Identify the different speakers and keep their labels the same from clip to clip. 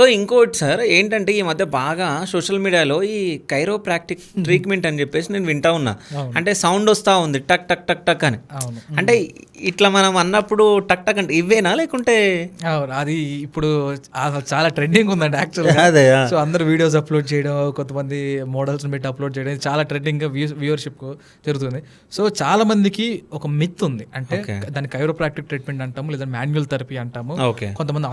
Speaker 1: So ఇంకోటి sir ఏంటంటే ఈ మధ్య బాగా సోషల్ మీడియాలో ఈ కైరోప్రాక్టిక్ ట్రీట్మెంట్ అని చెప్పేసి నేను వింటా ఉన్నా. అంటే సౌండ్ వస్తూ ఉంది టక్ టక్ టక్ టక్ అని. అంటే ఇట్లా మనం అన్నప్పుడు టక్ టక్ అంటే ఇవేనా లేకుంటే?
Speaker 2: అది ఇప్పుడు చాలా ట్రెండింగ్ ఉందండి యాక్చువల్గా.
Speaker 1: అదే
Speaker 2: సో అందరు వీడియోస్ అప్లోడ్ చేయడం, కొంతమంది మోడల్స్ పెట్టి అప్లోడ్ చేయడం చాలా ట్రెండింగ్ వ్యూవర్షిప్ జరుగుతుంది. సో చాలా మందికి ఒక మిత్ ఉంది, అంటే దాన్ని కైరోప్రాక్టిక్ ట్రీట్మెంట్ అంటాము, లేదా మాన్యువల్ థెరపీ అంటాము, కొంతమంది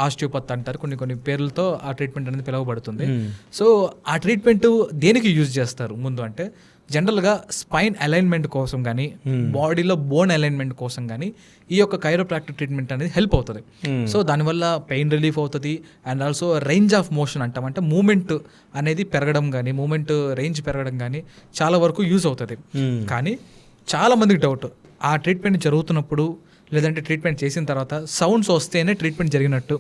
Speaker 2: ఆస్టియోపత్ అంటారు, కొన్ని పేర్లతో ఆ ట్రీట్మెంట్ అనేది పిలువబడుతుంది. సో ఆ ట్రీట్మెంట్ దేనికి యూజ్ చేస్తారు ముందు అంటే జనరల్గా స్పైన్ అలైన్మెంట్ కోసం కానీ బాడీలో బోన్ అలైన్మెంట్ కోసం కానీ ఈ యొక్క కైరోప్రాక్టిక్ ట్రీట్మెంట్ అనేది హెల్ప్ అవుతుంది. సో దానివల్ల పెయిన్ రిలీఫ్ అవుతుంది and also range of motion అంటాం, అంటే మూమెంట్ అనేది పెరగడం కానీ మూమెంట్ రేంజ్ పెరగడం కానీ చాలా వరకు యూజ్ అవుతుంది. కానీ చాలా మందికి డౌట్, ఆ ట్రీట్మెంట్ జరుగుతున్నప్పుడు లేదంటే ట్రీట్మెంట్ చేసిన తర్వాత సౌండ్స్ వస్తేనే ట్రీట్మెంట్ జరిగినట్టు,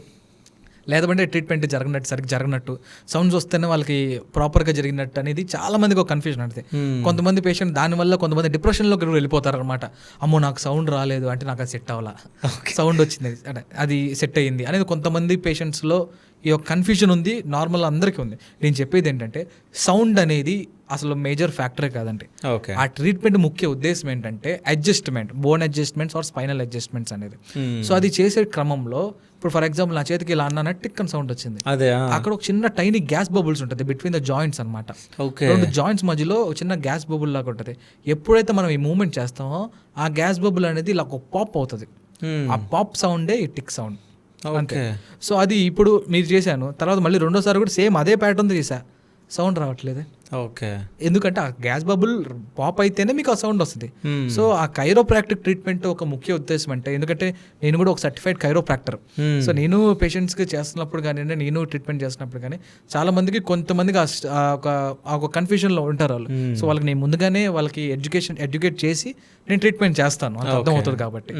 Speaker 2: లేదంటే ట్రీట్మెంట్ సరిగ్గా జరగనట్టు, సౌండ్స్ వస్తేనే వాళ్ళకి ప్రాపర్గా జరిగినట్టు అనేది చాలా మందికి ఒక కన్ఫ్యూజన్ అంటే. కొంతమంది పేషెంట్ దానివల్ల కొంతమంది డిప్రెషన్లోకి వెళ్ళిపోతారు అనమాట. అమ్మో నాకు సౌండ్ రాలేదు అంటే నాకు అది సెట్ అవ్వాలా, సౌండ్ వచ్చింది అంటే అది సెట్ అయ్యింది అనేది కొంతమంది పేషెంట్స్లో ఈ యొక్క కన్ఫ్యూజన్ ఉంది. నార్మల్ అందరికీ ఉంది. నేను చెప్పేది ఏంటంటే సౌండ్ అనేది అసలు మేజర్ ఫ్యాక్టరే కాదండి. ఆ ట్రీట్మెంట్ ముఖ్య ఉద్దేశం ఏంటంటే adjustment, bone adjustments or spinal adjustments అనేది. సో అది చేసే క్రమంలో ఇప్పుడు ఫర్ ఎగ్జాంపుల్ నా చేతికి ఇలా అన్నా టిక్ అని సౌండ్ వచ్చింది, అక్కడ ఒక చిన్న టైనీ గ్యాస్ బబుల్స్ ఉంటుంది బిట్వీన్ ద జాయింట్స్ అనమాట. రెండు జాయింట్స్ మధ్యలో ఒక చిన్న గ్యాస్ బబుల్ లాగా ఉంటుంది. ఎప్పుడైతే మనం ఈ మూవ్మెంట్ చేస్తామో ఆ గ్యాస్ బబుల్ అనేది ఇలా ఒక పాప్ అవుతుంది. ఆ పాప్ సౌండే ఈ టిక్ సౌండ్ అంతే. సో అది ఇప్పుడు మీరు చేశాను, తర్వాత మళ్ళీ రెండోసారి కూడా సేమ్ అదే ప్యాటర్న్ చేసా, సౌండ్ రావట్లేదు. ఎందుకంటే ఆ గ్యాస్ బబుల్ పాప్ అయితేనే మీకు ఆ సౌండ్ వస్తుంది. సో ఆ కైరోప్రాక్టిక్ ట్రీట్మెంట్ ఒక ముఖ్య ఉద్దేశం అంటే, ఎందుకంటే నేను కూడా ఒక సర్టిఫైడ్ కైరోప్రాక్టర్. సో నేను పేషెంట్స్కి చేస్తున్నప్పుడు కానీ నేను ట్రీట్మెంట్ చేస్తున్నప్పుడు కానీ చాలా మందికి కొంతమందికి ఒక కన్ఫ్యూజన్లో ఉంటారు వాళ్ళు. సో వాళ్ళకి నేను ముందుగానే వాళ్ళకి ఎడ్యుకేట్ చేసి నేను ట్రీట్మెంట్ చేస్తాను, అర్థమవుతుంది కాబట్టి.